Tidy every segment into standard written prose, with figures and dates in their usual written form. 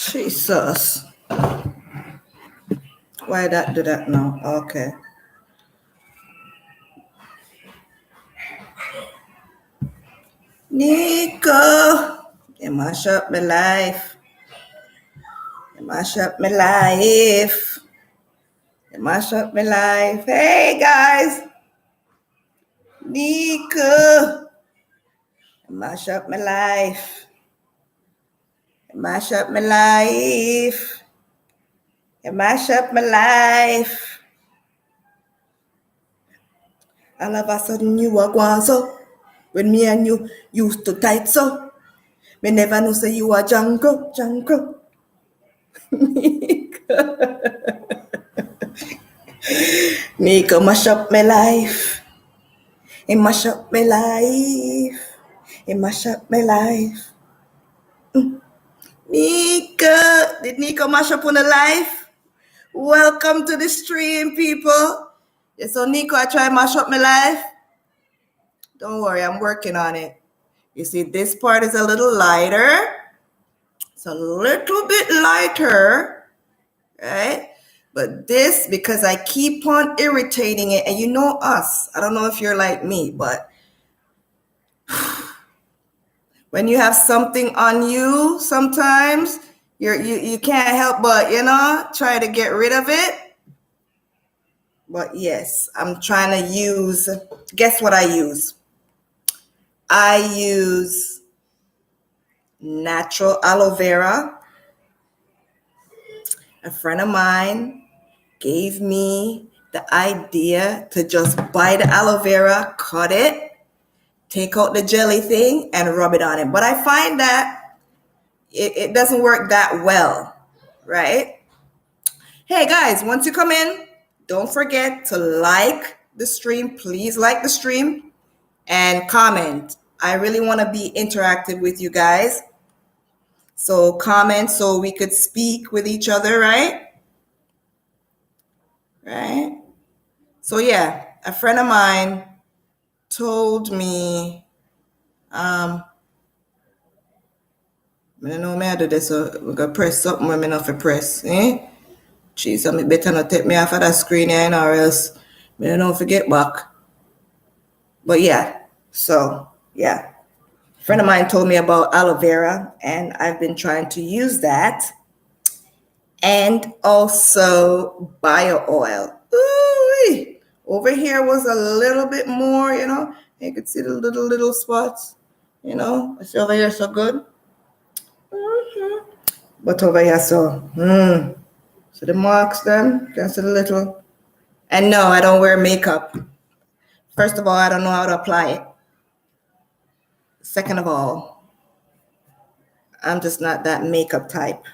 Jesus. Why that do that now? Okay. Nico, you mash up my life. You mash up my life. You mash up my life. Hey guys. Nico, you mash up my life. You mash up my life. You mash up my life. All of a sudden you are gone so. When me and you used to tight so. Me never know say you are jungle. Nico mash up my life. It mash up my life. It mash up my life. Nico, did Nico mash up on the life? Welcome to the stream, people. Yeah, so Nico, I try mash up my life. Don't worry, I'm working on it. You see, this part is a little lighter. It's a little bit lighter, right? But this, because I keep on irritating it, and you know us. I don't know if you're like me, but when you have something on you, sometimes you can't help but, try to get rid of it. But yes, I'm trying to use, guess what I use? I use natural aloe vera. A friend of mine gave me the idea to just buy the aloe vera, cut it, take out the jelly thing, and rub it on it. But I find that it doesn't work that well, right? Hey guys, once you come in, don't forget to like the stream. Please like the stream and comment. I really want to be interactive with you guys. So comment so we could speak with each other, right? Right? So yeah, a friend of mine told me, I don't know how to do this, so we're going to press something when I'm not for press, eh? Jeez, I better not take me off of that screen here, or else I don't forget back. But yeah, so yeah. A friend of mine told me about aloe vera, and I've been trying to use that. And also bio oil. Ooh, over here was a little bit more, you could see the little spots, I see over here so good. But over here, so the marks then, can see the little. And no, I don't wear makeup. First of all, I don't know how to apply it. Second of all, I'm just not that makeup type.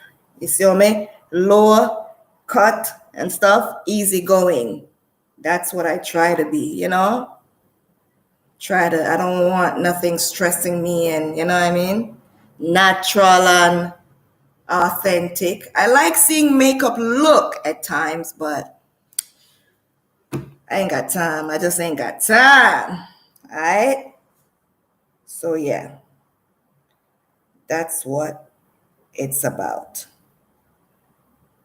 You see what I mean? Lower cut and stuff, easy going. That's what I try to be, I don't want nothing stressing me, and you know what I mean? Natural and authentic. I like seeing makeup look at times, but I ain't got time. I just ain't got time. All right? So yeah, that's what it's about.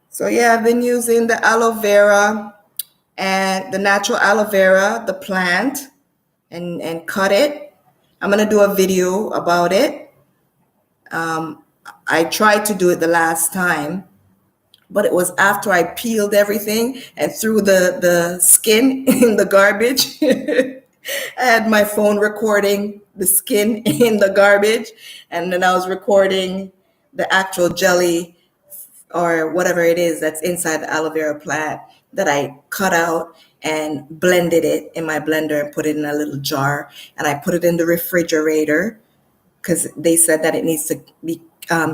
So yeah, I've been using the aloe vera and the natural aloe vera, the plant, and cut it. I'm going to do a video about it. I tried to do it the last time, but it was after I peeled everything and threw the skin in the garbage. I had my phone recording the skin in the garbage, and then I was recording the actual jelly or whatever it is that's inside the aloe vera plant that I cut out and blended it in my blender and put it in a little jar. And I put it in the refrigerator because they said that it needs to be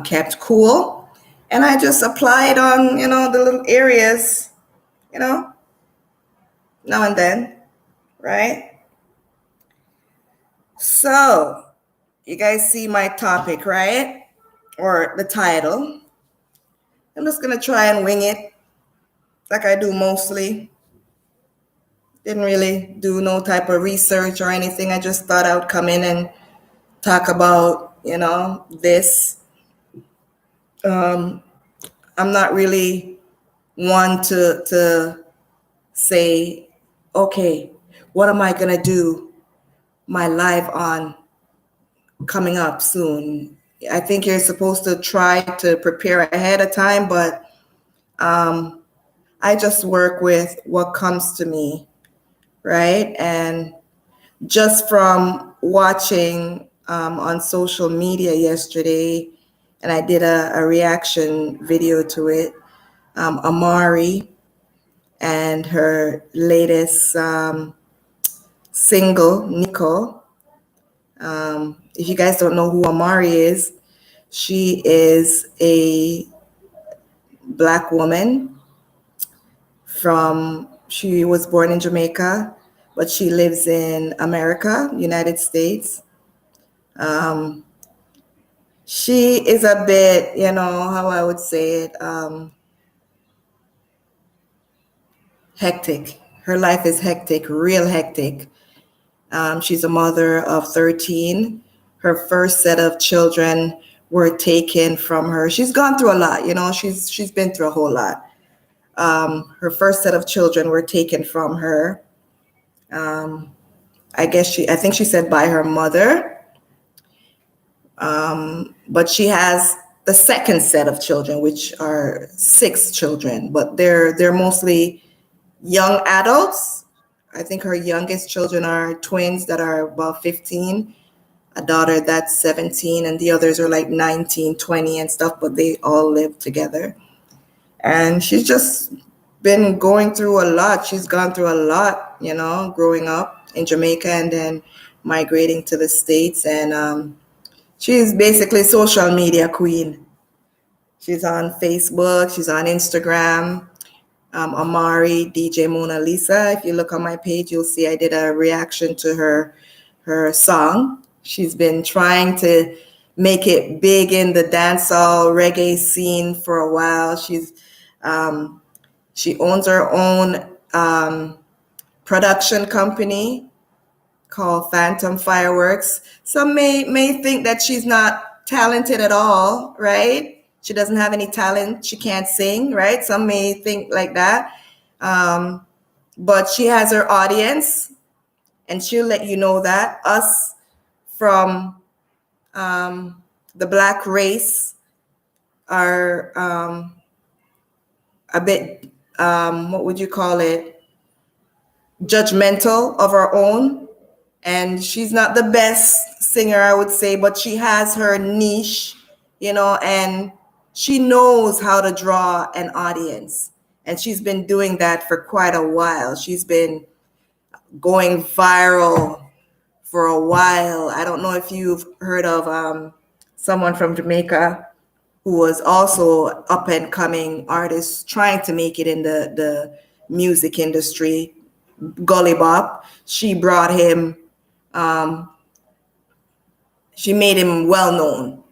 kept cool. And I just apply it on, the little areas, now and then, right? So you guys see my topic, right? Or the title. I'm just going to try and wing it like I do mostly. Didn't really do no type of research or anything. I just thought I would come in and talk about, this I'm not really one to say, okay, what am I gonna do my live on coming up soon? I think you're supposed to try to prepare ahead of time, but I just work with what comes to me, right? And just from watching on social media yesterday, and I did a reaction video to it, Amari and her latest single, Nico. If you guys don't know who Amari is, she is a black woman she was born in Jamaica, but she lives in America, United States. She is a bit, how I would say it, hectic. Her life is hectic, real hectic. She's a mother of 13. Her first set of children were taken from her. She's gone through a lot, she's been through a whole lot. Her first set of children were taken from her. I think she said by her mother. But she has the second set of children, which are 6 children, but they're mostly young adults. I think her youngest children are twins that are about 15, a daughter that's 17, and the others are like 19, 20 and stuff, but they all live together. And she's just been going through a lot. She's gone through a lot, growing up in Jamaica and then migrating to the States. And she's basically social media queen. She's on Facebook, she's on Instagram. Amari, DJ Mona Lisa. If you look on my page, you'll see I did a reaction to her song. She's been trying to make it big in the dancehall reggae scene for a while. She owns her own production company called Phantom Fireworks. Some may think that she's not talented at all, right? She doesn't have any talent. She can't sing, right? Some may think like that. But she has her audience, and she'll let you know that. Us from the black race are a bit, what would you call it? Judgmental of our own. And she's not the best singer, I would say, but she has her niche, and she knows how to draw an audience. And she's been doing that for quite a while. She's been going viral for a while. I don't know if you've heard of someone from Jamaica who was also up and coming artist trying to make it in the music industry, Gully Bop. She brought him, she made him well known,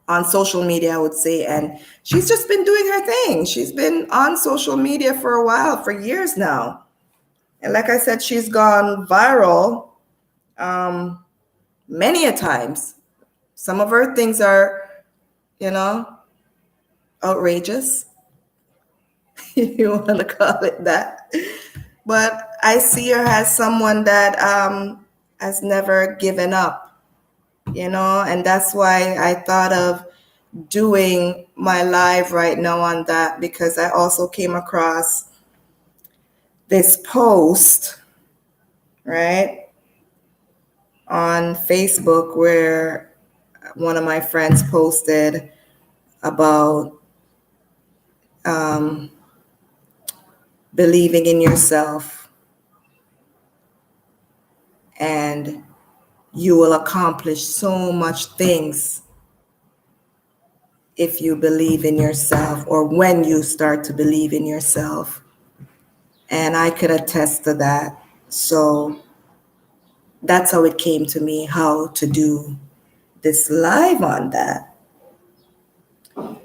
on social media, I would say. And she's just been doing her thing. She's been on social media for a while, for years now. And like I said, she's gone viral many a times. Some of her things are, outrageous, if you want to call it that. But I see her as someone that has never given up, and that's why I thought of doing my live right now on that, because I also came across this post, right, on Facebook where one of my friends posted about believing in yourself, and you will accomplish so much things if you believe in yourself, or when you start to believe in yourself. And I could attest to that. So that's how it came to me, how to do this live on that.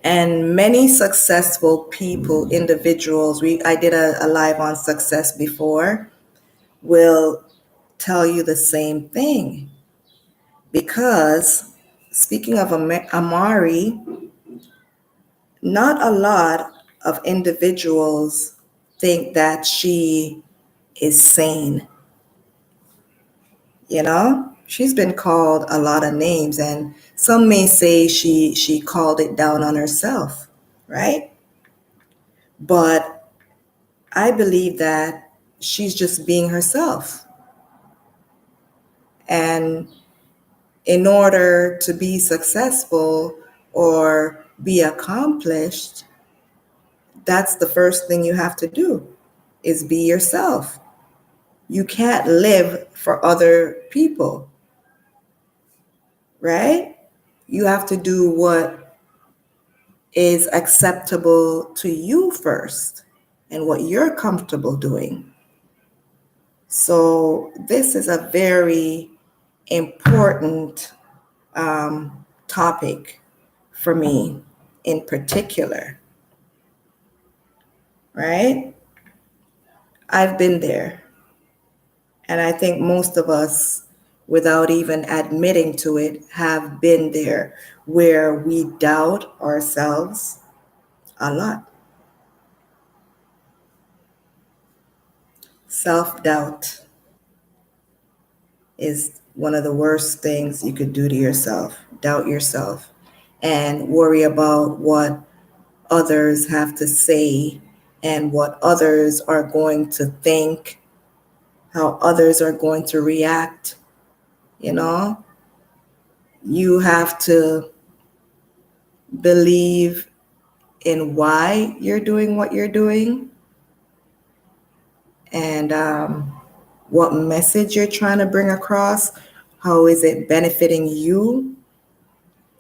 And many successful people, individuals, I did a live on success before, will tell you the same thing. Because speaking of Amari, not a lot of individuals think that she is sane. You know, she's been called a lot of names, and some may say she called it down on herself, right? But I believe that she's just being herself. And in order to be successful or be accomplished, that's the first thing you have to do is be yourself. You can't live for other people, right? You have to do what is acceptable to you first and what you're comfortable doing. So this is a very important topic for me in particular, right? I've been there. And I think most of us, without even admitting to it, have been there where we doubt ourselves a lot. Self-doubt is one of the worst things you could do to yourself. Doubt yourself and worry about what others have to say and what others are going to think, how others are going to react. You know, you have to believe in why you're doing what you're doing and what message you're trying to bring across. How is it benefiting you?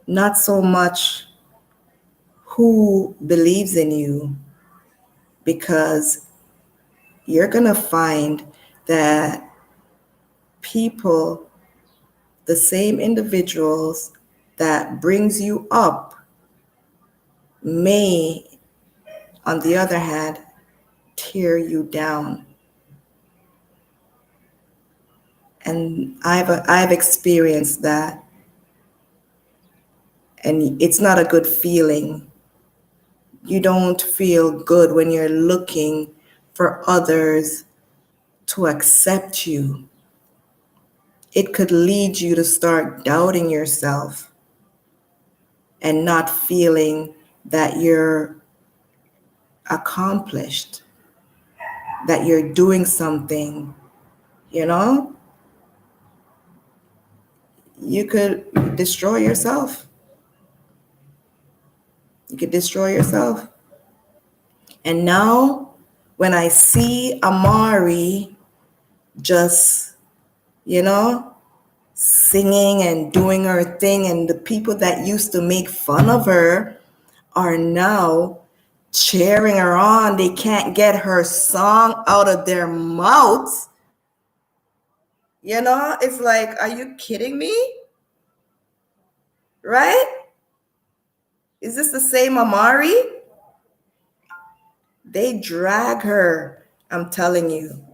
Not so much who believes in you, because you're going to find that people, the same individuals that brings you up, may, on the other hand, tear you down. And I've experienced that. And it's not a good feeling. You don't feel good when you're looking for others to accept you. It could lead you to start doubting yourself and not feeling that you're accomplished, that you're doing something, you know? You could destroy yourself. You could destroy yourself. And now, when I see Amari just, singing and doing her thing, and the people that used to make fun of her are now cheering her on. They can't get her song out of their mouths. It's like, are you kidding me? Right? Is this the same Amari? They drag her. I'm telling you.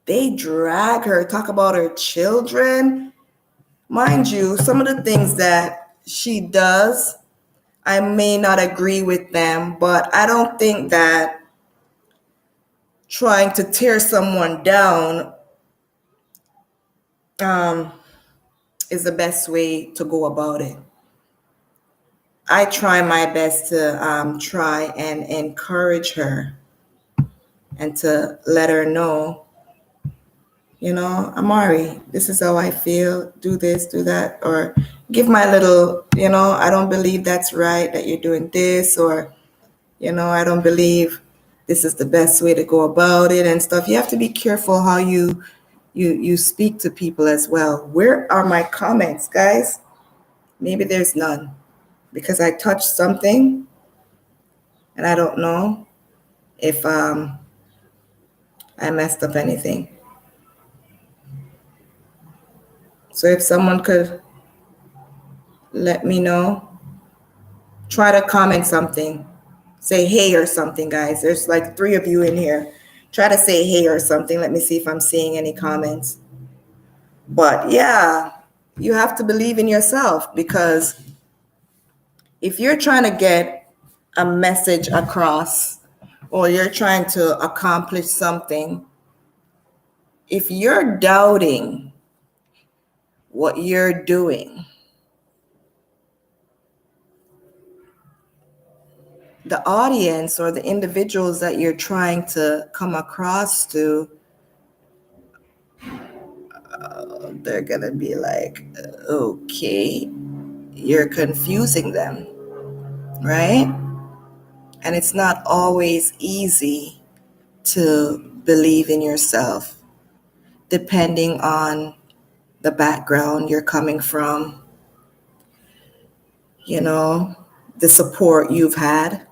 They drag her. Talk about her children. Mind you, some of the things that she does, I may not agree with them, but I don't think that trying to tear someone down is the best way to go about it. I try my best to try and encourage her and to let her know, Amari, this is how I feel. Do this, do that, or give my little, I don't believe that's right that you're doing this, or, I don't believe this is the best way to go about it and stuff. You have to be careful how you speak to people as well. Where are my comments, guys? Maybe there's none because I touched something and I don't know if I messed up anything. So if someone could let me know, try to comment something. Say hey or something, guys. There's like 3 of you in here. Try to say hey or something. Let me see if I'm seeing any comments. But yeah, you have to believe in yourself, because if you're trying to get a message across, or you're trying to accomplish something, if you're doubting what you're doing, the audience or the individuals that you're trying to come across to, they're going to be like, okay, you're confusing them, right? And it's not always easy to believe in yourself, depending on the background you're coming from, the support you've had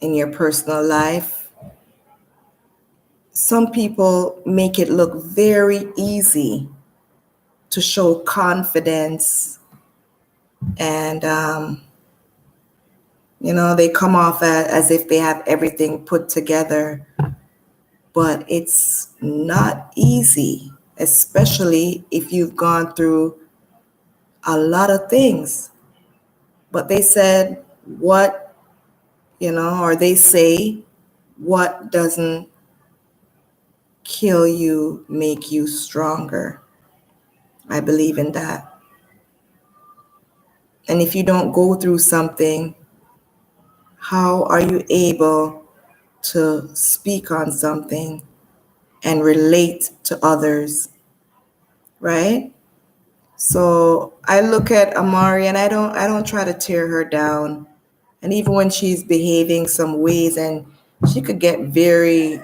in your personal life. Some people make it look very easy to show confidence, and they come off as if they have everything put together, but it's not easy, especially if you've gone through a lot of things. But they said or they say, what doesn't kill you make you stronger. I believe in that. And if you don't go through something, how are you able to speak on something and relate to others, right? So I look at Amari, and I don't try to tear her down. And even when she's behaving some ways, and she could get very,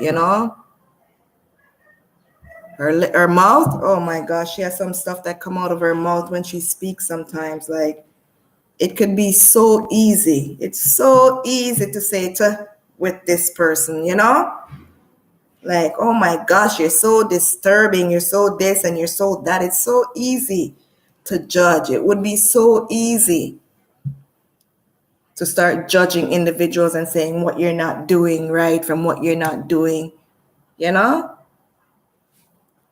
her mouth, oh my gosh, she has some stuff that come out of her mouth when she speaks sometimes. Like, it could be so easy. It's so easy to say with this person, like, oh my gosh, you're so disturbing, you're so this and you're so that. It's so easy to judge. It would be so easy to start judging individuals and saying what you're not doing right from what you're not doing,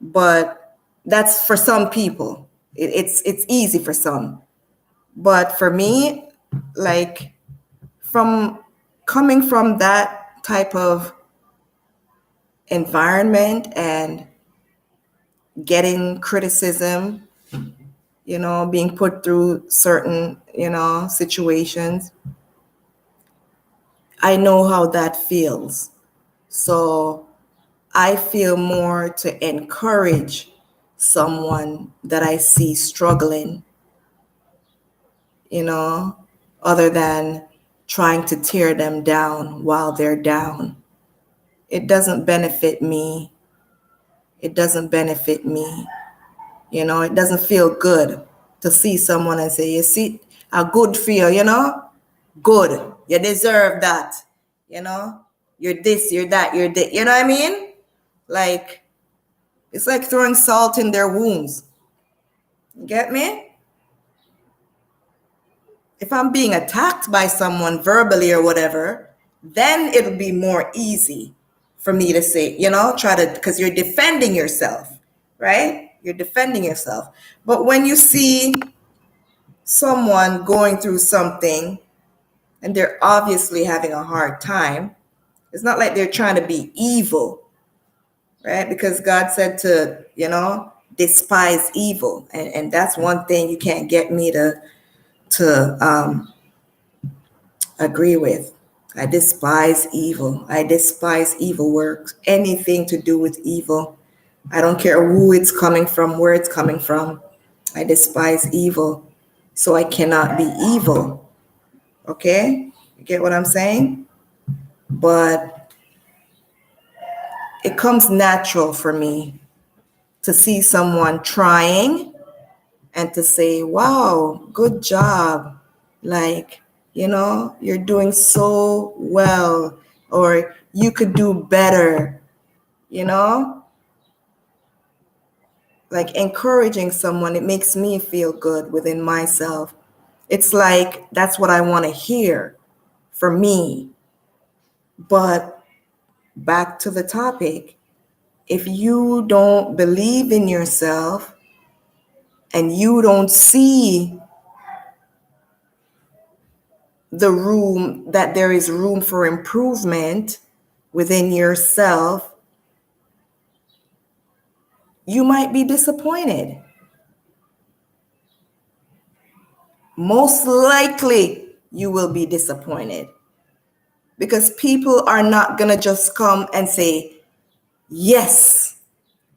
but that's for some people. It's easy for some. But for me, like, from coming from that type of environment and getting criticism, being put through certain, situations, I know how that feels. So I feel more to encourage someone that I see struggling, other than trying to tear them down while they're down. It doesn't benefit me. It doesn't benefit me. It doesn't feel good to see someone and say, you see, a good feel, good. You deserve that. You're this, you're that, you're this. You know what I mean? Like, it's like throwing salt in their wounds. You get me? If I'm being attacked by someone verbally or whatever, then it'll be more easy for me to say, because you're defending yourself, right? You're defending yourself. But when you see someone going through something and they're obviously having a hard time, it's not like they're trying to be evil, right? Because God said to, despise evil. And that's one thing you can't get me to agree with. I despise evil. I despise evil works, anything to do with evil. I don't care who it's coming from, where it's coming from. I despise evil. So I cannot be evil. Okay? You get what I'm saying? But it comes natural for me to see someone trying and to say, wow, good job. Like, you're doing so well, or you could do better, like encouraging someone. It makes me feel good within myself. It's like, that's what I want to hear for me. But back to the topic, if you don't believe in yourself and you don't see that there is room for improvement within yourself, you might be disappointed. Most likely, you will be disappointed because people are not going to just come and say, yes,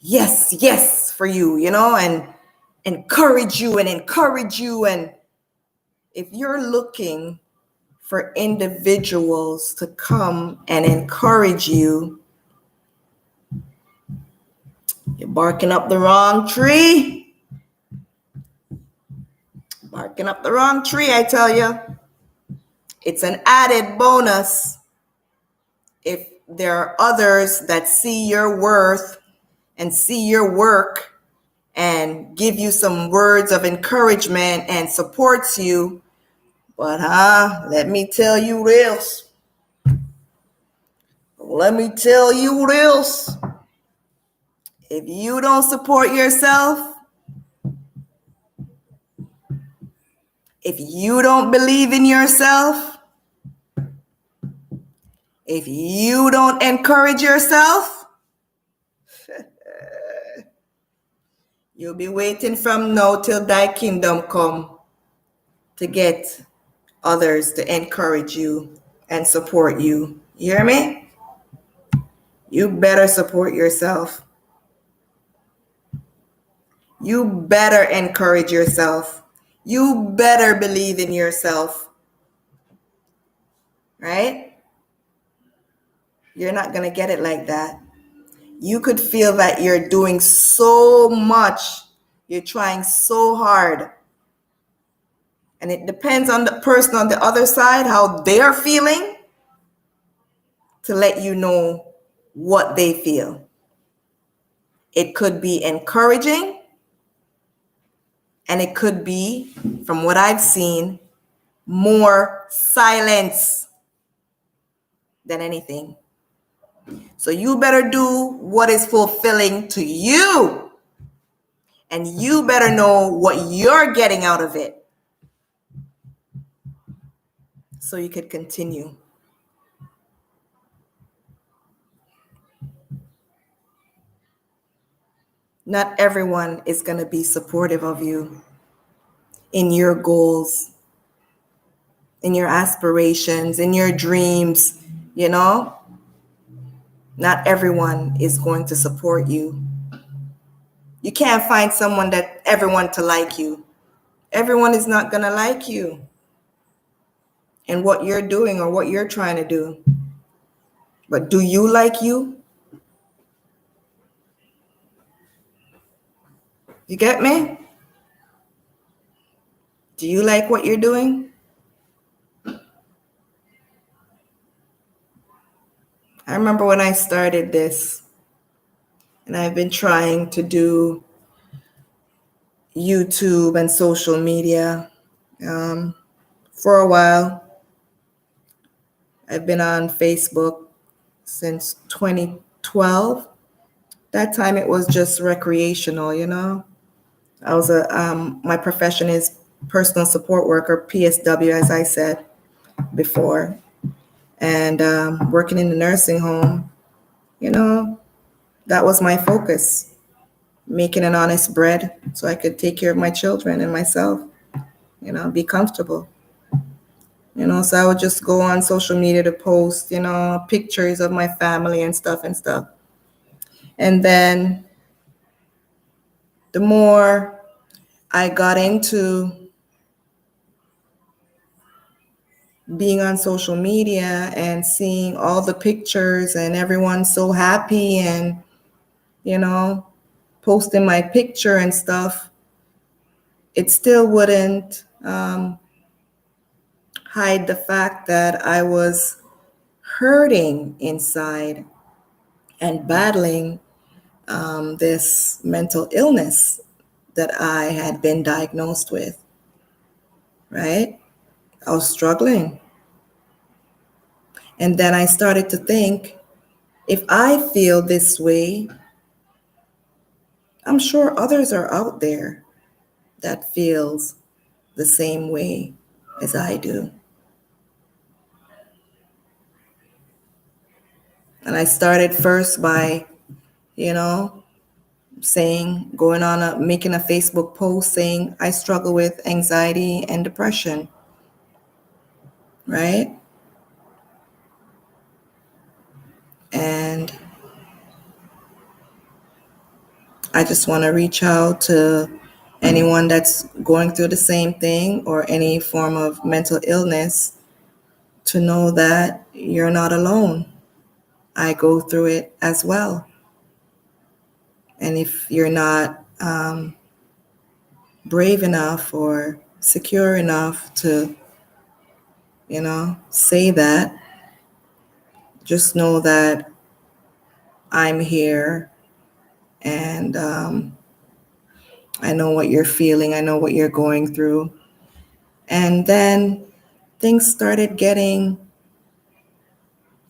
yes, yes for you, and encourage you. And if you're looking for individuals to come and encourage you, you're barking up the wrong tree. Barking up the wrong tree, I tell you. It's an added bonus if there are others that see your worth and see your work and give you some words of encouragement and supports you. But let me tell you this. If you don't support yourself, if you don't believe in yourself, if you don't encourage yourself, you'll be waiting from now till thy kingdom come to get others to encourage you and support you. You hear me? You better support yourself. You better encourage yourself. You better believe in yourself. Right? You're not going to get it like that. You could feel that you're doing so much. You're trying so hard. And it depends on the person on the other side, how they're feeling, to let you know what they feel. It could be encouraging, and it could be, from what I've seen, more silence than anything. So you better do what is fulfilling to you, and you better know what you're getting out of it so you could continue. Not everyone is going to be supportive of you in your goals, in your aspirations, in your dreams, Not everyone is going to support you. You can't find everyone to like you. Everyone is not going to like you and what you're doing or what you're trying to do. But do you like you? You get me? Do you like what you're doing? I remember when I started this, and I've been trying to do YouTube and social media for a while. I've been on Facebook since 2012. That time it was just recreational, I was my profession is personal support worker, PSW, as I said before, and working in the nursing home. That was my focus, making an honest bread so I could take care of my children and myself, be comfortable. So I would just go on social media to post, pictures of my family and stuff. And then the more I got into being on social media and seeing all the pictures and everyone so happy and, posting my picture and stuff, it still wouldn't hide the fact that I was hurting inside and battling this mental illness that I had been diagnosed with, right? I was struggling. And then I started to think, if I feel this way, I'm sure others are out there that feels the same way as I do. And I started first by, you know, making a Facebook post saying I struggle with anxiety and depression, right? And I just want to reach out to anyone that's going through the same thing or any form of mental illness to know that you're not alone. I go through it as well. And if you're not brave enough or secure enough to, say that, just know that I'm here and I know what you're feeling. I know what you're going through. And then things started getting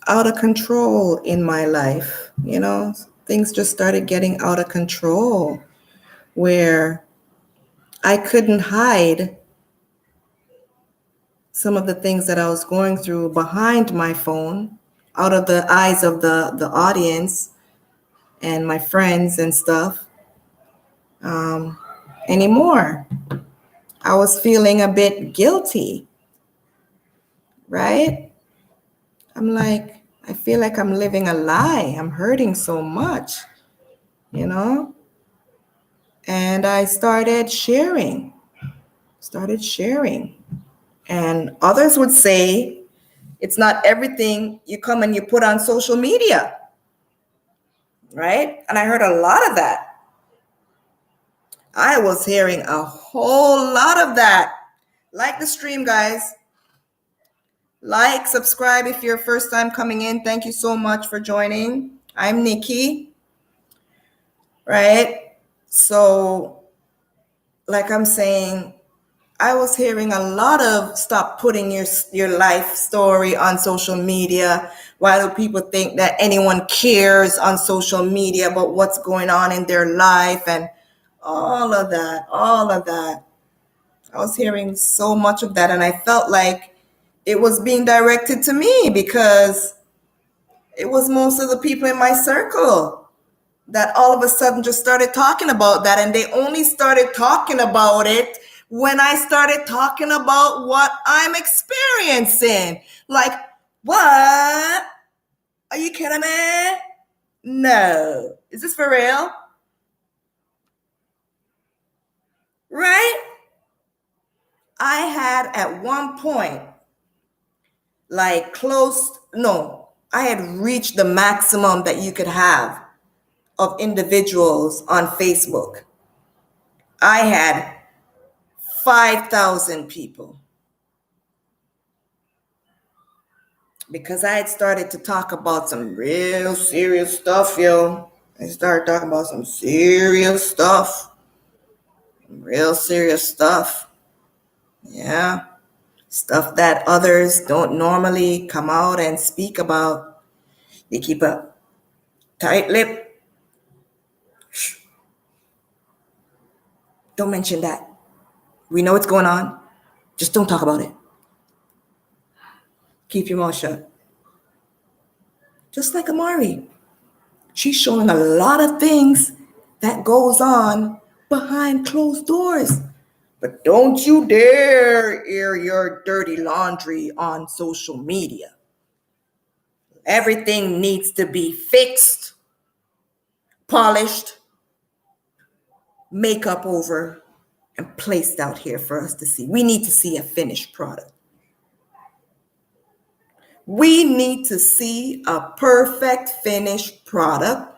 out of control in my life. Things just started getting out of control where I couldn't hide some of the things that I was going through behind my phone, out of the eyes of the audience and my friends and stuff anymore. I was feeling a bit guilty, right? I'm like, I feel like I'm living a lie. I'm hurting so much, you know? And I started sharing. And others would say, it's not everything you come and you put on social media, right? And I heard a lot of that. I was hearing a whole lot of that. Like the stream, guys. Like, subscribe if you're first time coming in. Thank you so much for joining. I'm Nikki, right? So, like I'm saying, I was hearing a lot of stop putting your life story on social media. Why do people think that anyone cares on social media about what's going on in their life and all of that. I was hearing so much of that, and I felt like it was being directed to me because it was most of the people in my circle that all of a sudden just started talking about that, and they only started talking about it when I started talking about what I'm experiencing. Like, what? Are you kidding me? No. Is this for real? Right? I had at one point, I had reached the maximum that you could have of individuals on Facebook. I had 5,000 people because I had started to talk about some real serious stuff, yo. I started talking about some serious stuff, real serious stuff. Yeah. Stuff that others don't normally come out and speak about. They keep a tight lip. Don't mention that. We know what's going on. Just don't talk about it. Keep your mouth shut. Just like Amari. She's showing a lot of things that goes on behind closed doors. But don't you dare air your dirty laundry on social media. Everything needs to be fixed, polished, makeup over, and placed out here for us to see. We need to see a finished product. We need to see a perfect finished product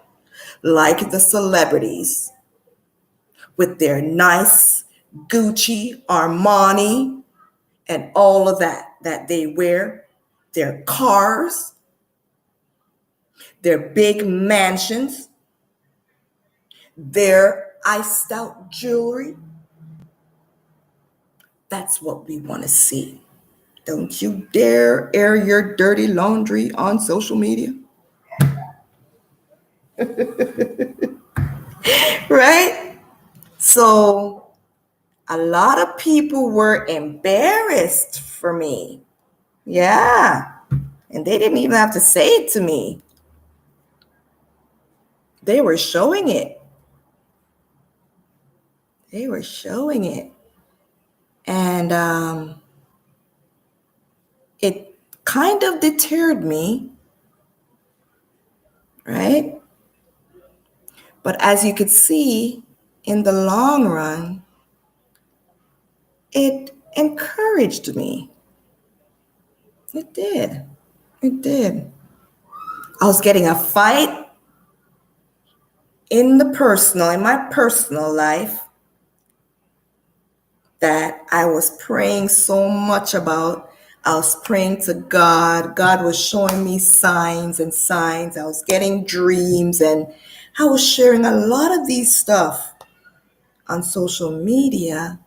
like the celebrities with their nice Gucci, Armani, and all of that they wear, their cars, their big mansions, their iced out jewelry. That's what we want to see. Don't you dare air your dirty laundry on social media. Right? So a lot of people were embarrassed for me. Yeah. And they didn't even have to say it to me. They were showing it. They were showing it. And it kind of deterred me, right? But as you could see, in the long run, it encouraged me. It did. It did. I was getting a fight in my personal life that I was praying so much about. I was praying to God. God was showing me signs and signs. I was getting dreams, and I was sharing a lot of these stuff on social media.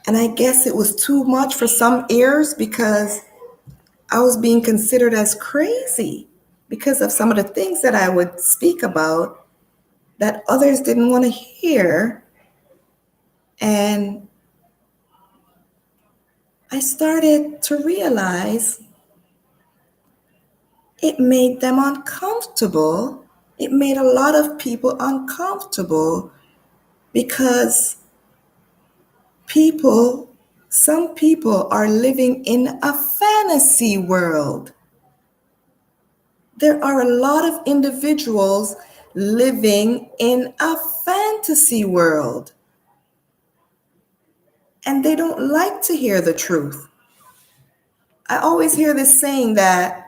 And I guess it was too much for some ears because I was being considered as crazy because of some of the things that I would speak about that others didn't want to hear. And I started to realize it made them uncomfortable. It made a lot of people uncomfortable because some people are living in a fantasy world. There are a lot of individuals living in a fantasy world, and they don't like to hear the truth. I always hear this saying that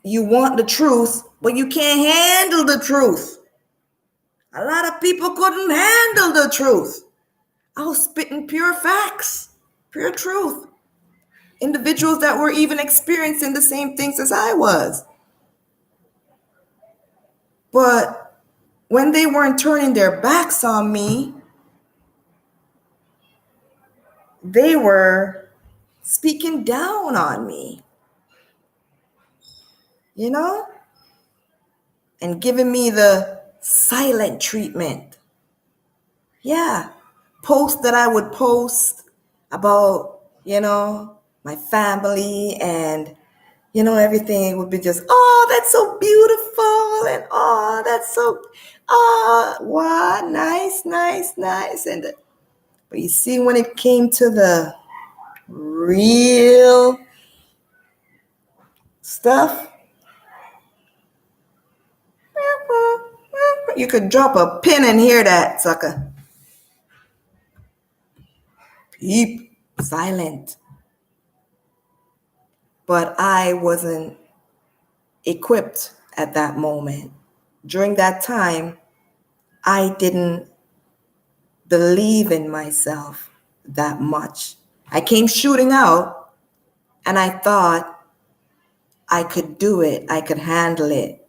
you want the truth, but you can't handle the truth. A lot of people couldn't handle the truth. I was spitting pure facts, pure truth. Individuals that were even experiencing the same things as I was. But when they weren't turning their backs on me, they were speaking down on me, you know, and giving me the silent treatment. Yeah, posts that I would post about, my family and, everything would be just, oh, that's so beautiful. And, oh, that's so, wow, nice. But you see, when it came to the real stuff, you could drop a pin and hear that, sucker. Peep, silent. But I wasn't equipped at that moment. During that time, I didn't believe in myself that much. I came shooting out, and I thought I could do it. I could handle it.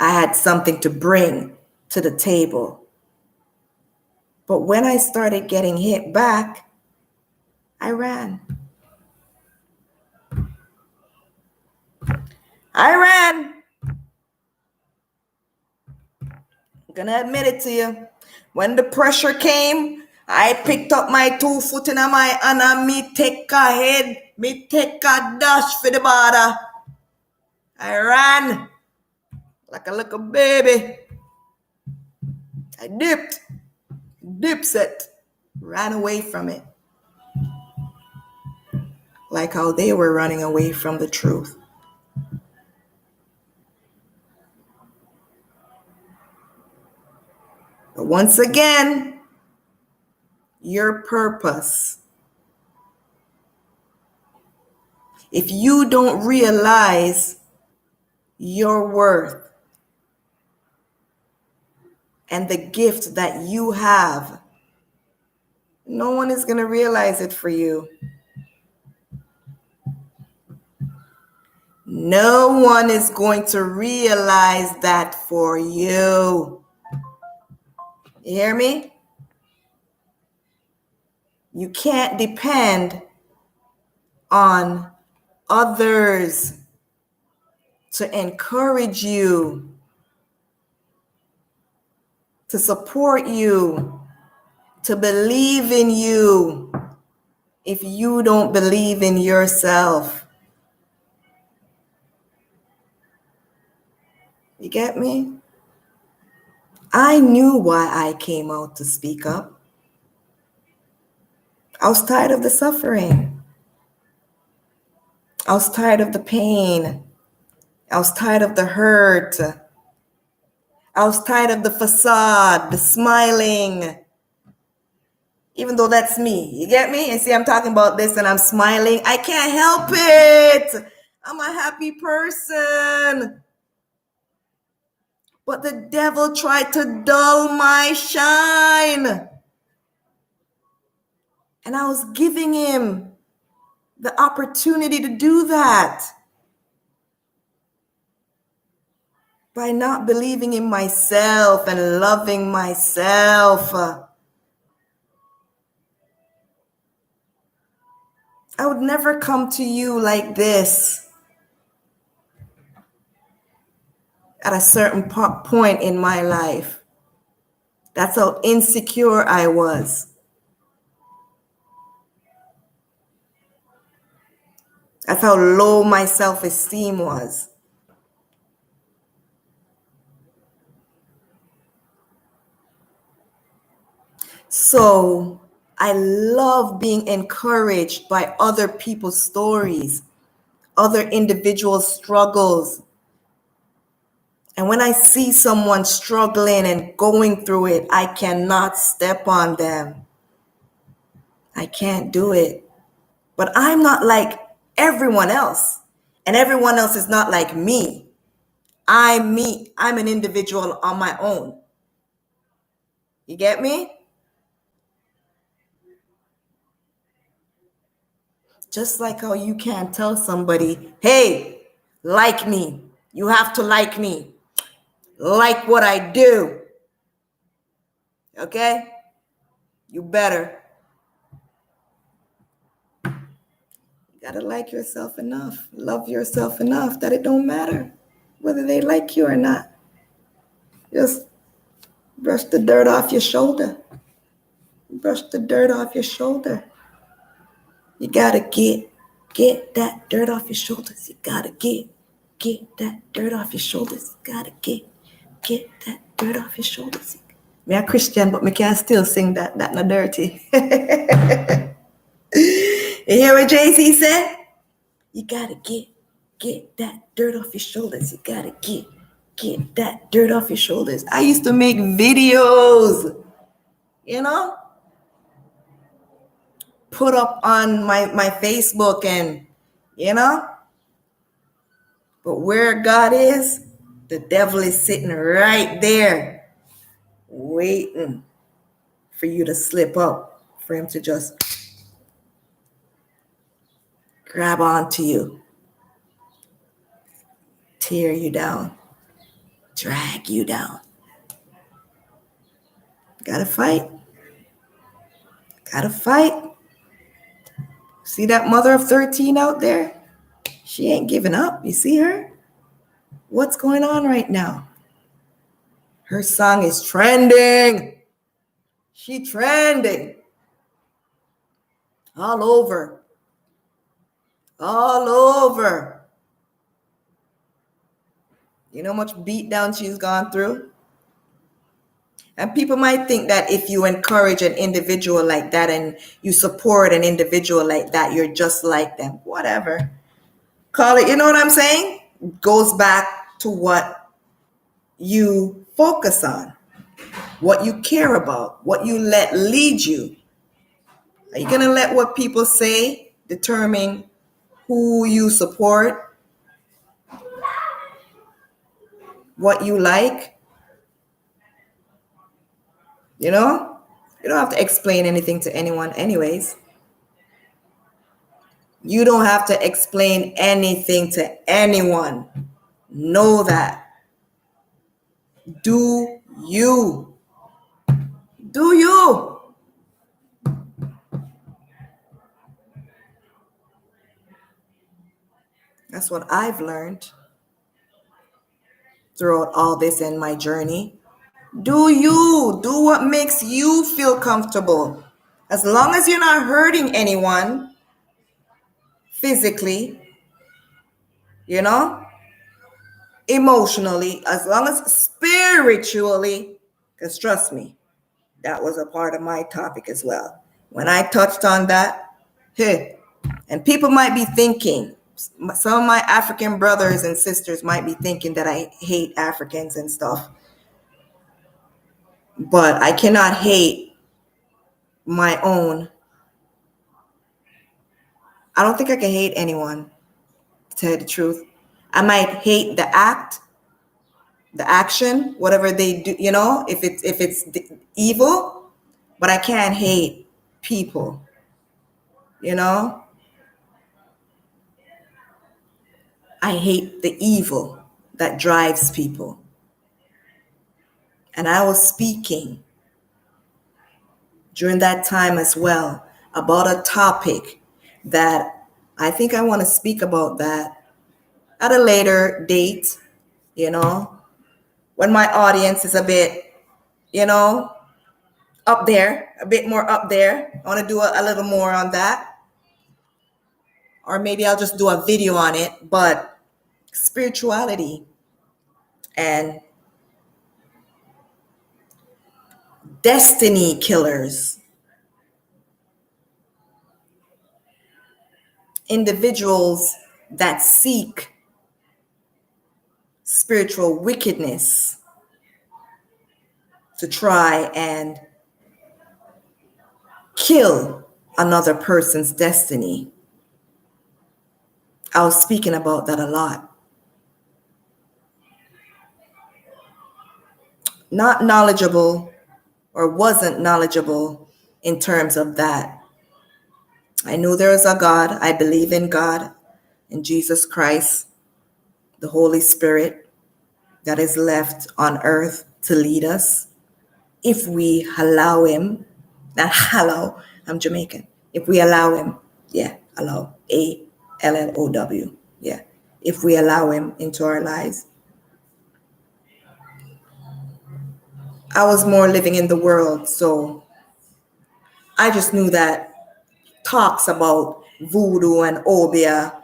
I had something to bring to the table. But when I started getting hit back, I ran. I'm gonna admit it to you. When the pressure came, I picked up my 2 foot in my hand and me take a dash for the border. I ran like a little baby. I dipset, ran away from it. Like how they were running away from the truth. But once again, your purpose. If you don't realize your worth and the gift that you have, no one is going to realize it for you. No one is going to realize that for you. You hear me? You can't depend on others to encourage you, to support you, to believe in you if you don't believe in yourself. You get me? I knew why I came out to speak up. I was tired of the suffering. I was tired of the pain. I was tired of the hurt. I was tired of the facade, the smiling. Even though that's me. You get me? And see, I'm talking about this and I'm smiling. I can't help it. I'm a happy person. But the devil tried to dull my shine. And I was giving him the opportunity to do that by not believing in myself and loving myself. I would never come to you like this at a certain point in my life. That's how insecure I was. That's how low my self-esteem was. So I love being encouraged by other people's stories, other individuals' struggles. And when I see someone struggling and going through it, I cannot step on them. I can't do it. But I'm not like everyone else. And everyone else is not like me. I'm me. I'm an individual on my own. You get me? Just like how you can't tell somebody, hey, like me. You have to like me. Like what I do. Okay? You better. You gotta like yourself enough. Love yourself enough that it don't matter whether they like you or not. Just brush the dirt off your shoulder. Brush the dirt off your shoulder. You gotta get that dirt off your shoulders. You gotta get that dirt off your shoulders. You gotta get that dirt off your shoulders. Me a Christian, but me can still sing that not dirty. You hear what Jay-Z said? You gotta get that dirt off your shoulders. You gotta get that dirt off your shoulders. I used to make videos, put up on my Facebook and, but where God is, the devil is sitting right there waiting for you to slip up, for him to just grab onto you, tear you down, drag you down. Gotta fight. Gotta fight. See that mother of 13 out there? She ain't giving up. You see her? What's going on right now? Her song is trending. She trending. All over. All over. You know how much beatdown she's gone through? And people might think that if you encourage an individual like that and you support an individual like that, you're just like them. Whatever. Call it, you know what I'm saying? Goes back to what you focus on, what you care about, what you let lead you. Are you going to let what people say determine who you support, what you like? You don't have to explain anything to anyone anyways. You don't have to explain anything to anyone. Know that. Do you. Do you. That's what I've learned throughout all this in my journey. Do you. Do what makes you feel comfortable. As long as you're not hurting anyone physically, emotionally, as long as spiritually, because trust me, that was a part of my topic as well. When I touched on that, hey, and people might be thinking, some of my African brothers and sisters might be thinking that I hate Africans and stuff, but I cannot hate my own. I don't think I can hate anyone, to tell you the truth. I might hate the action, whatever they do, if it's evil, but I can't hate people, you know? I hate the evil that drives people. And I was speaking during that time as well about a topic that I think I want to speak about that at a later date, when my audience is a bit, up there, a bit more up there. I want to do a little more on that. Or maybe I'll just do a video on it. But spirituality and destiny killers, individuals that seek spiritual wickedness to try and kill another person's destiny. I was speaking about that a lot. Not knowledgeable, or wasn't knowledgeable in terms of that. I knew there was a God. I believe in God, in Jesus Christ, the Holy Spirit that is left on earth to lead us if we allow him. Not allow, I'm Jamaican. If we allow him, allow, ALLOW, if we allow him into our lives. I was more living in the world, so I just knew that talks about voodoo and obia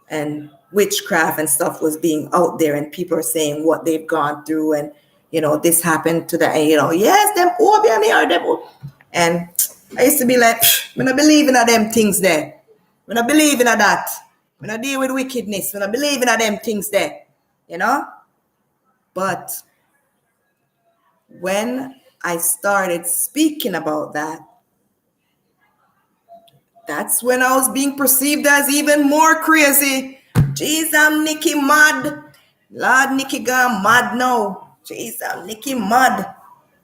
and witchcraft and stuff was being out there, and people are saying what they've gone through, and this happened to them, and yes, them obia me or them. And I used to be like, I'm not believing in them things there. I'm not believing in that. I'm not deal with wickedness. I'm not believing in them things there. But when I started speaking about that, that's when I was being perceived as even more crazy. Jeez, I'm Nikki mad. Lord, Nikki gone mad now. Jeez, I'm Nikki mad.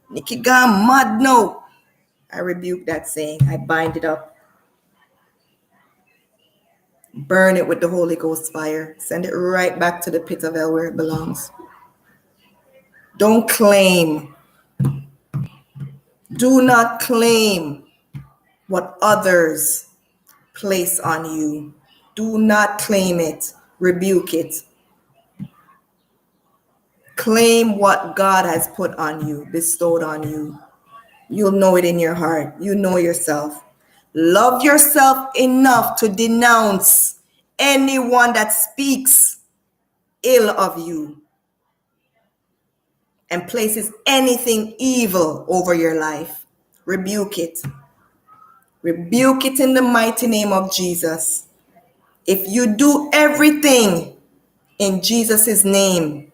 Nikki gone mad now. I rebuke that saying. I bind it up. Burn it with the Holy Ghost fire. Send it right back to the pit of hell where it belongs. Don't claim. Do not claim what others place on you. Do not claim it. Rebuke it. Claim what God has put on you, bestowed on you. You'll know it in your heart. You know yourself. Love yourself enough to denounce anyone that speaks ill of you and places anything evil over your life. Rebuke it. Rebuke it in the mighty name of Jesus. If you do everything in Jesus' name,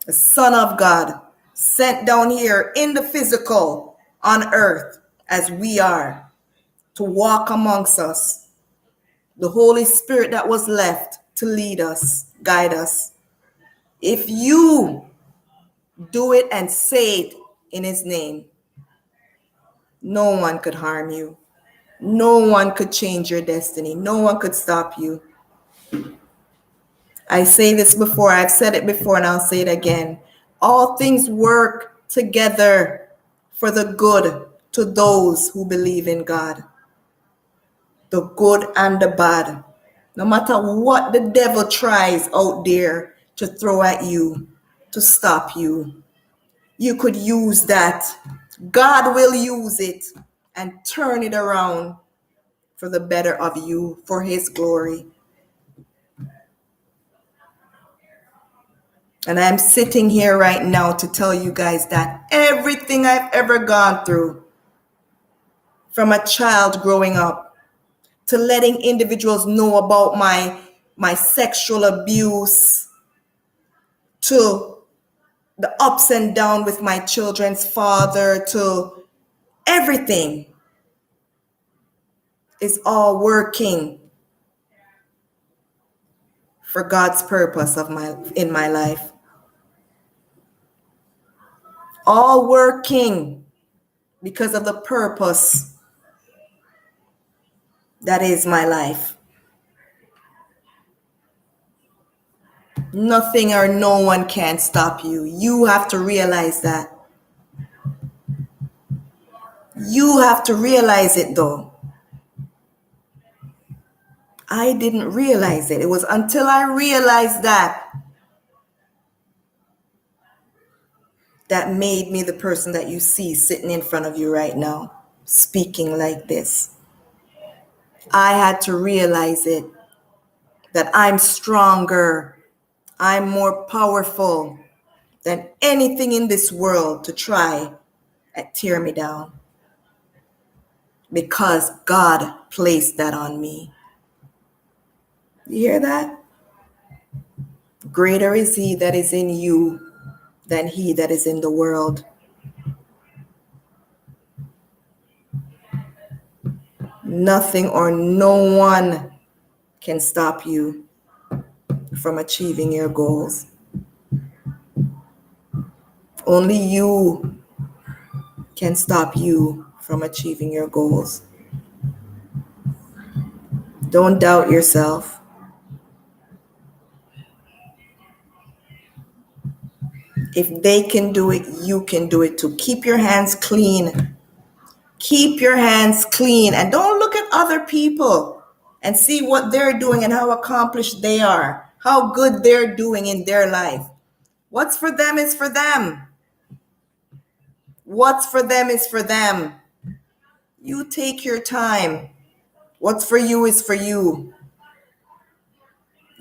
the Son of God, sent down here in the physical on earth as we are, to walk amongst us, the Holy Spirit that was left to lead us, guide us. If you do it and say it in his name, no one could harm you. No one could change your destiny. No one could stop you. I say this before, I've said it before, and I'll say it again. All things work together for the good to those who believe in God. The good and the bad. No matter what the devil tries out there to throw at you, to stop you, you could use that. God will use it and turn it around for the better of you, for his glory. And I'm sitting here right now to tell you guys that everything I've ever gone through, from a child growing up to letting individuals know about my sexual abuse, to the ups and downs with my children's father, to everything, is all working for God's purpose in my life. All working because of the purpose that is my life. Nothing or no one can stop you. You have to realize that. You have to realize it though. I didn't realize it. It was until I realized that made me the person that you see sitting in front of you right now, speaking like this. I had to realize it, that I'm stronger, I'm more powerful than anything in this world to try and tear me down, because God placed that on me. You hear that? Greater is he that is in you than he that is in the world. Nothing or no one can stop you from achieving your goals. Only you can stop you from achieving your goals. Don't doubt yourself. If they can do it, you can do it too. Keep your hands clean. Keep your hands clean, and don't look at other people and see what they're doing and how accomplished they are, how good they're doing in their life. What's for them is for them. What's for them is for them. You take your time. What's for you is for you.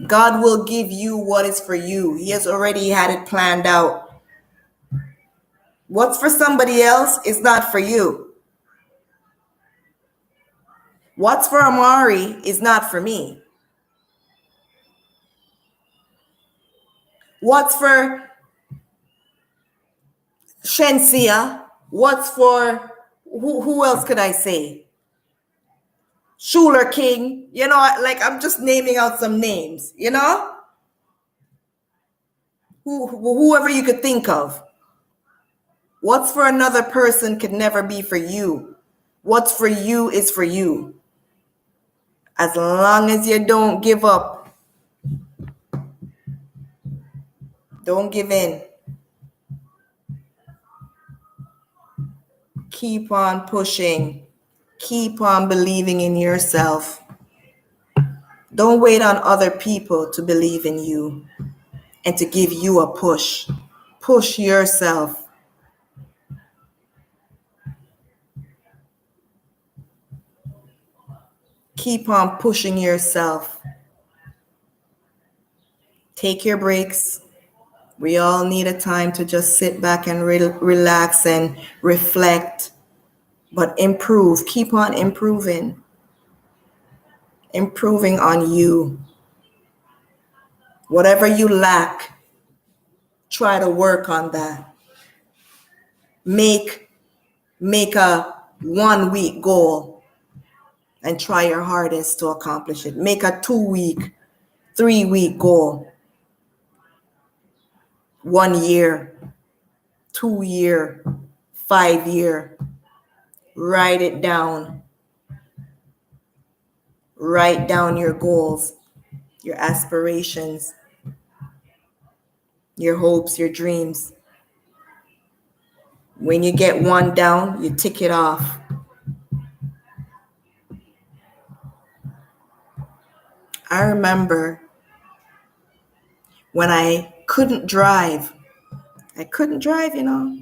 God will give you what is for you. He has already had it planned out. What's for somebody else is not for you. What's for Amari is not for me. What's for Shensia? What's for, who else could I say? Schuler King. You know, like I'm just naming out some names, you know? Whoever you could think of. What's for another person could never be for you. What's for you is for you. As long as you don't give up. Don't give in. Keep on pushing. Keep on believing in yourself. Don't wait on other people to believe in you and to give you a push. Push yourself. Keep on pushing yourself. Take your breaks. We all need a time to just sit back and relax and reflect. But improve. Keep on improving. Improving on you. Whatever you lack, try to work on that. Make a 1 week goal and try your hardest to accomplish it. Make a 2 week, 3 week goal. 1 year, 2 year, 5 year. Write it down. Write down your goals, your aspirations, your hopes, your dreams. When you get one down, you tick it off. I remember when I couldn't drive. I couldn't drive, you know.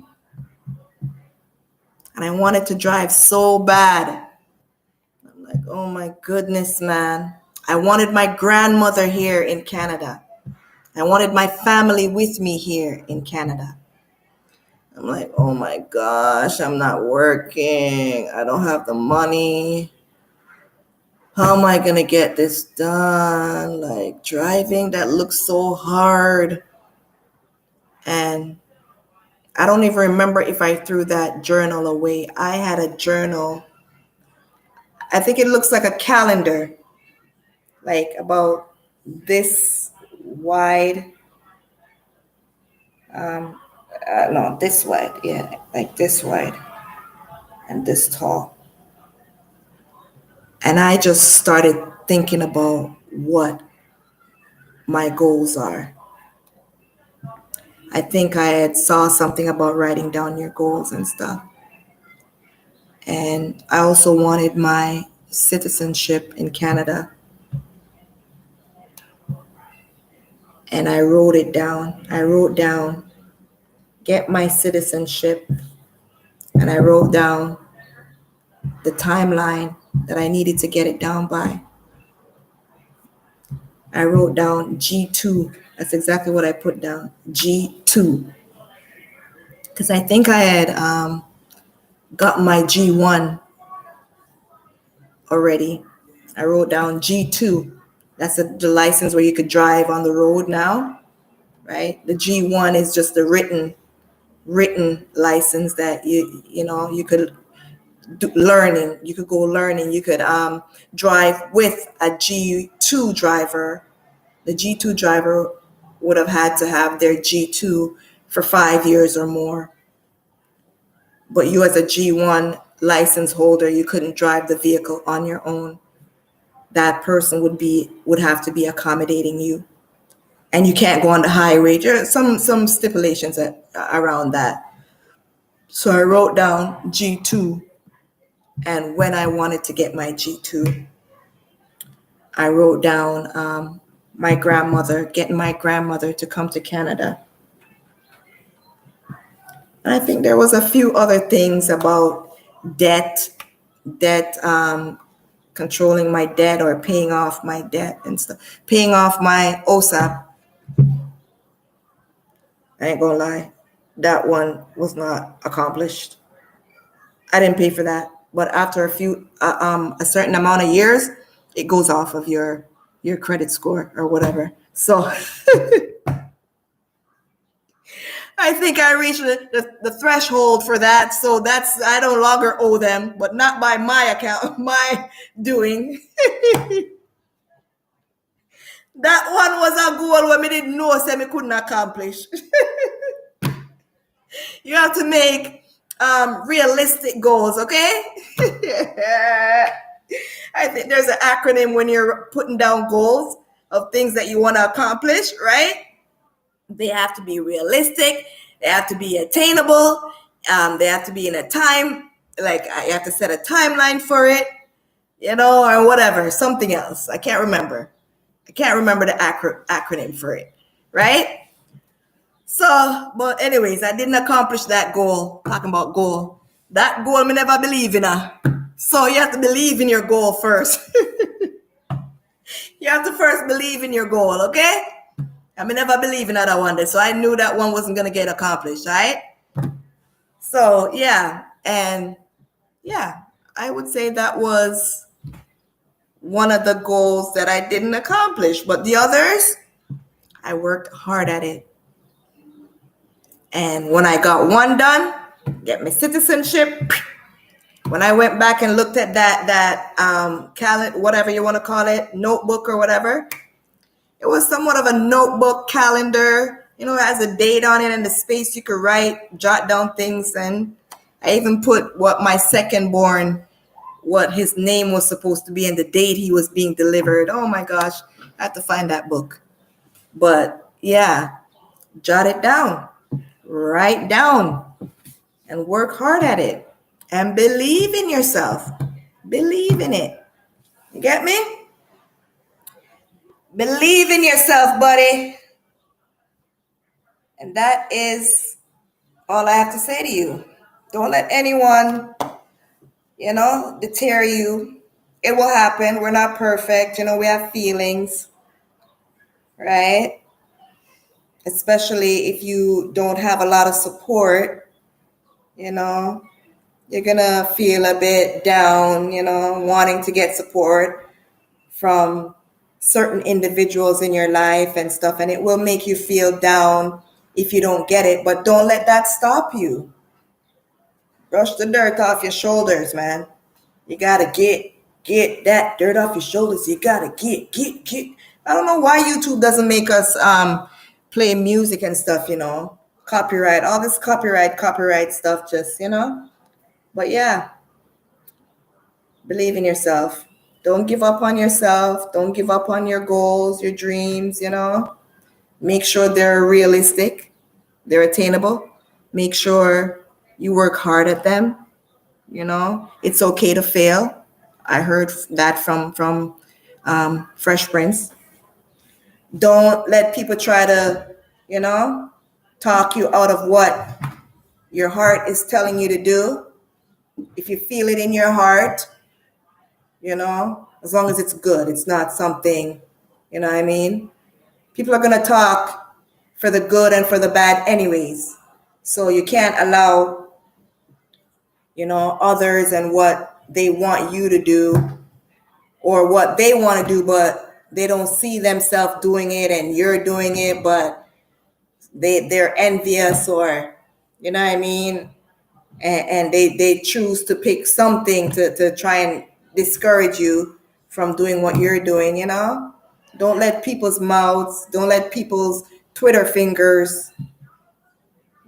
And I wanted to drive so bad. I'm Like, oh my goodness, man. I wanted my grandmother here in Canada. I wanted my family with me here in Canada. I'm like, oh my gosh, I'm not working. I don't have the money. How am I going to get this done? Like, driving, that looks so hard. And I don't even remember if I threw that journal away. I had a journal. I think it looks like a calendar, like about this wide. No, this wide. Yeah, like this wide and this tall. And I just started thinking about what my goals are. I think I had saw something about writing down your goals and stuff. And I also wanted my citizenship in Canada. And I wrote it down. I wrote down, get my citizenship. And I wrote down the timeline that I needed to get it down by. I wrote down G2. That's exactly what I put down, G2. Because I think I had got my G1 already. I wrote down G2. That's the license where you could drive on the road now, right? The G1 is just the written license that you could do learning. You could go learning. You could drive with a G2 driver. The G2 driver would have had to have their G2 for 5 years or more. But you as a G1 license holder, you couldn't drive the vehicle on your own. That person would have to be accommodating you. And you can't go on the highway. There are some stipulations around that. So I wrote down G2. And when I wanted to get my G2, I wrote down getting my grandmother to come to Canada. And I think there was a few other things about debt, controlling my debt or paying off my debt and stuff, paying off my OSAP. I ain't gonna lie, that one was not accomplished. I didn't pay for that, but after a certain amount of years, it goes off of your credit score or whatever. So I think I reached the threshold for that. So I no longer owe them, but not by my account, my doing. That one was a goal where me didn't know so me couldn't accomplish. You have to make realistic goals, okay? I think there's an acronym when you're putting down goals of things that you want to accomplish, right? They have to be realistic. They have to be attainable. They have to be in a time, like you have to set a timeline for it, or whatever, something else. I can't remember the acronym for it, right? So, but anyways, I didn't accomplish that goal. Talking about goal. That goal me never believe in. So you have to believe in your goal first. You have to first believe in your goal, okay? I never believe in that one. So I knew that one wasn't going to get accomplished, right? So, yeah. And yeah, I would say that was one of the goals that I didn't accomplish. But the others, I worked hard at it. And when I got one done, get my citizenship. When I went back and looked at that calendar, whatever you want to call it, notebook or whatever, it was somewhat of a notebook calendar. It has a date on it and the space you could jot down things. And I even put what my second born, what his name was supposed to be and the date he was being delivered. Oh my gosh, I have to find that book. But yeah, jot it down. Write down and work hard at it and believe in yourself. Believe in it. You get me? Believe in yourself, buddy. And that is all I have to say to you. Don't let anyone, deter you It will happen. We're not perfect. We have feelings, right? Especially if you don't have a lot of support, you know, you're gonna feel a bit down, wanting to get support from certain individuals in your life and stuff, and it will make you feel down if you don't get it, but don't let that stop you. Brush the dirt off your shoulders, man. You gotta get that dirt off your shoulders. You gotta get. I don't know why YouTube doesn't make us play music and stuff, copyright, all this copyright stuff, just, but yeah, believe in yourself. Don't give up on yourself. Don't give up on your goals, your dreams, make sure they're realistic, they're attainable. Make sure you work hard at them. It's okay to fail. I heard that from Fresh Prince. Don't let people try to, talk you out of what your heart is telling you to do. If you feel it in your heart, as long as it's good, it's not something, you know what I mean? People are going to talk for the good and for the bad anyways. So you can't allow, others and what they want you to do or what they want to do, but they don't see themselves doing it and you're doing it, but they're envious, or, you know what I mean? And they choose to pick something to try and discourage you from doing what you're doing, Don't let people's mouths, don't let people's Twitter fingers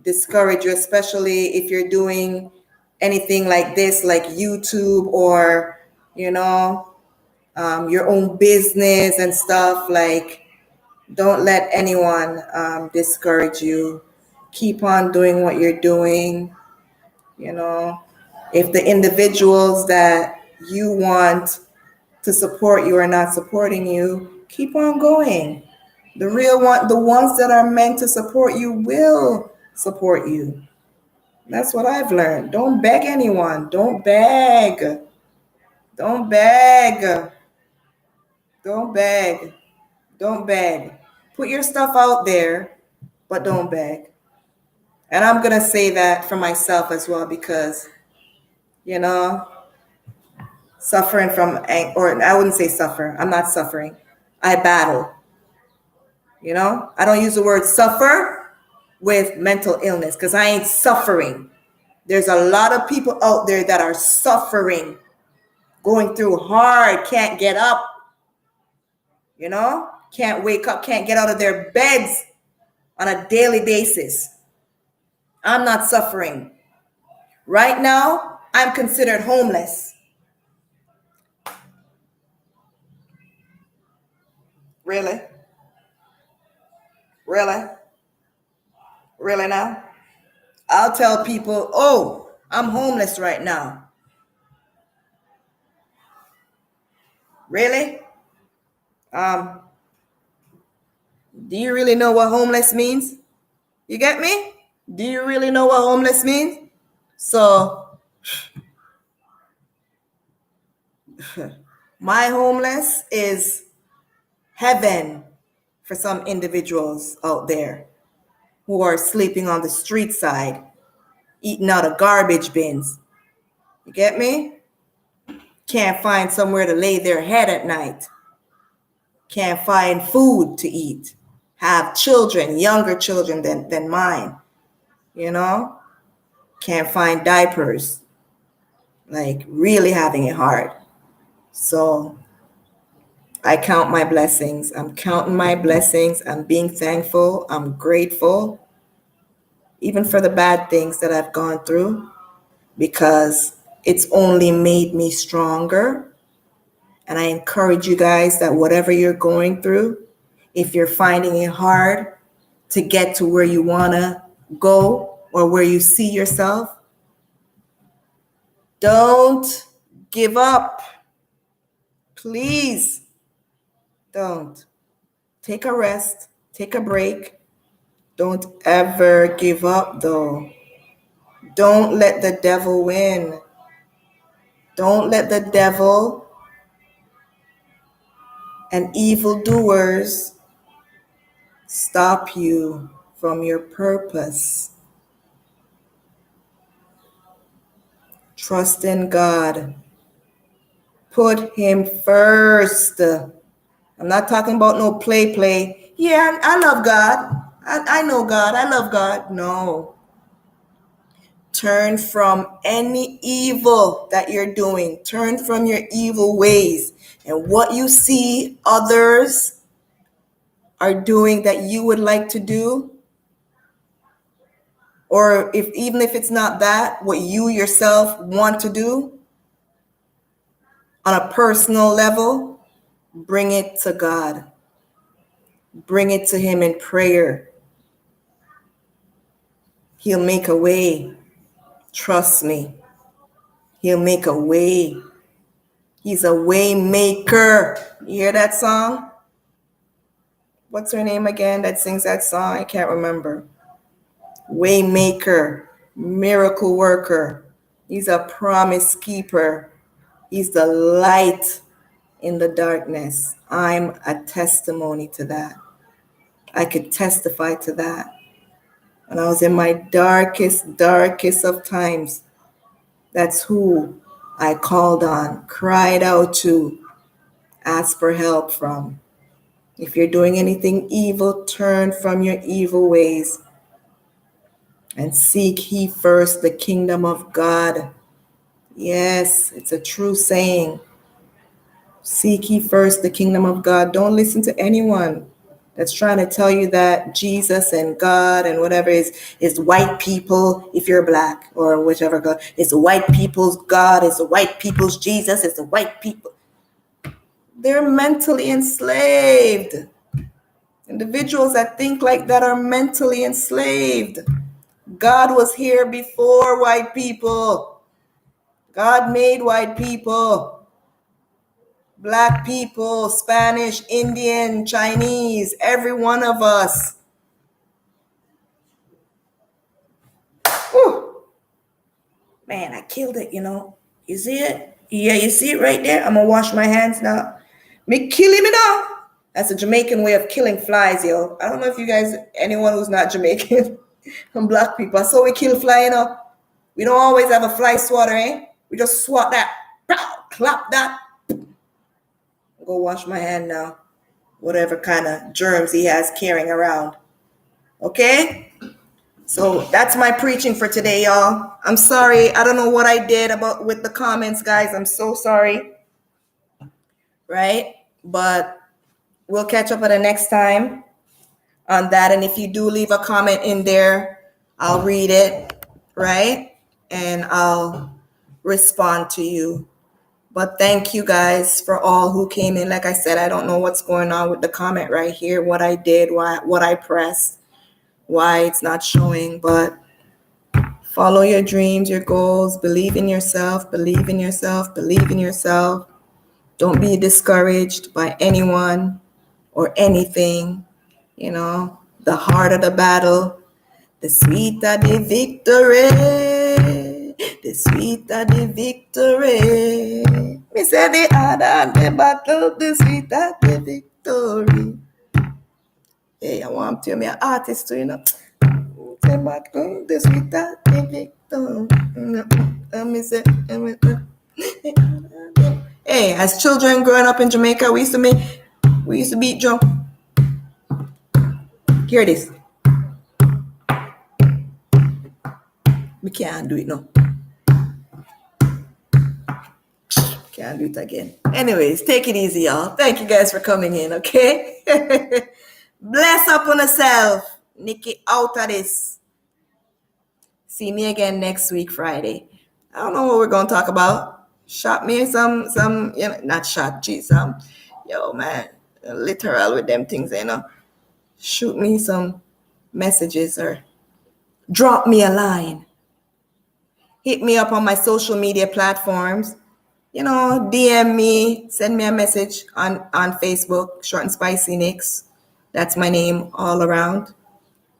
discourage you, especially if you're doing anything like this, like YouTube or, your own business and stuff. Like, don't let anyone discourage you. Keep on doing what you're doing. If the individuals that you want to support you are not supporting you, keep on going. The ones that are meant to support you will support you. That's what I've learned. Don't beg anyone. Don't beg. Don't beg. Don't beg. Don't beg. Put your stuff out there, but don't beg. And I'm going to say that for myself as well, because, suffering from, or I wouldn't say suffer. I'm not suffering. I battle. I don't use the word suffer with mental illness because I ain't suffering. There's a lot of people out there that are suffering, going through hard, can't get up, can't wake up, can't get out of their beds on a daily basis. I'm not suffering. Right now, I'm considered homeless. Really? Really? Really now? I'll tell people, oh, I'm homeless right now. Really? Do you really know what homeless means? You get me? Do you really know what homeless means? So, my homeless is heaven for some individuals out there who are sleeping on the street side, eating out of garbage bins. You get me? Can't find somewhere to lay their head at night. Can't find food to eat. Have children, younger children than mine. Can't find diapers. Like, really having it hard. So I count my blessings. I'm counting my blessings. I'm being thankful. I'm grateful, even for the bad things that I've gone through, because it's only made me stronger. And I encourage you guys that whatever you're going through, if you're finding it hard to get to where you want to go or where you see yourself, don't give up. Please don't. Take a rest. Take a break. Don't ever give up, though. Don't let the devil win. Don't let the devil and evildoers stop you from your purpose. Trust in God. Put him first. I'm not talking about no play. Yeah, I love God. I know God. I love God. No. Turn from any evil that you're doing. Turn from your evil ways. And what you see others are doing that you would like to do, or even if it's not that, what you yourself want to do on a personal level, bring it to God. Bring it to him in prayer. He'll make a way. Trust me. He'll make a way. He's a way maker. You hear that song? What's her name again that sings that song? I can't remember. Way maker, miracle worker. He's a promise keeper. He's the light in the darkness. I'm a testimony to that. I could testify to that. When I was in my darkest of times, that's who I called on, cried out to, asked for help from. If you're doing anything evil, turn from your evil ways and seek ye first the kingdom of God. Yes, it's a true saying. Seek ye first the kingdom of God. Don't listen to anyone that's trying to tell you that Jesus and God and whatever is white people if you're black, or whichever God. It's the white people's God. It's the white people's Jesus. It's the white people. They're mentally enslaved. Individuals that think like that are mentally enslaved. God was here before white people. God made white people. Black people, Spanish, Indian, Chinese, every one of us. Whew. Man, I killed it, You see it? Yeah, you see it right there? I'm going to wash my hands now. Me killing me now. That's a Jamaican way of killing flies, yo. I don't know if you guys, anyone who's not Jamaican, and black people, so we kill fly, We don't always have a fly swatter, eh? We just swat that, clap that. Go wash my hand now. Whatever kind of germs he has carrying around. Okay? So that's my preaching for today, y'all. I'm sorry. I don't know what I did with the comments, guys. I'm so sorry. Right? But we'll catch up at the next time on that. And if you do leave a comment in there, I'll read it, right? And I'll respond to you. But thank you guys for all who came in. Like I said, I don't know what's going on with the comment right here, what I did, what I pressed, why it's not showing. But follow your dreams, your goals, believe in yourself, believe in yourself, believe in yourself. Don't be discouraged by anyone or anything. The harder the battle, the sweeter the victory. The sweeter the victory. Me say the harder the battle, the sweeter the victory. Hey, I want to be an artist too, Say battle, the sweeter the victory. Me say, hey, as children growing up in Jamaica, we used to beat drum. Hear this. We can't do it now. Can't do it again. Anyways, take it easy, y'all. Thank you guys for coming in, okay? Bless up on yourself. Nikki out of this. See me again next week, Friday. I don't know what we're going to talk about. Shot me some, not shot, geez, yo, man, literal with them things, Shoot me some messages or drop me a line. Hit me up on my social media platforms. DM me, send me a message on Facebook, ShortnSpicy Nikks. That's my name all around.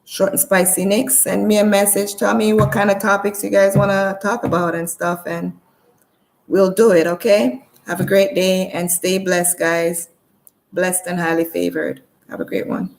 ShortnSpicy Nikks. Send me a message. Tell me what kind of topics you guys want to talk about and stuff, and we'll do it, okay? Have a great day and stay blessed, guys. blessed and highly favored. Have a great one.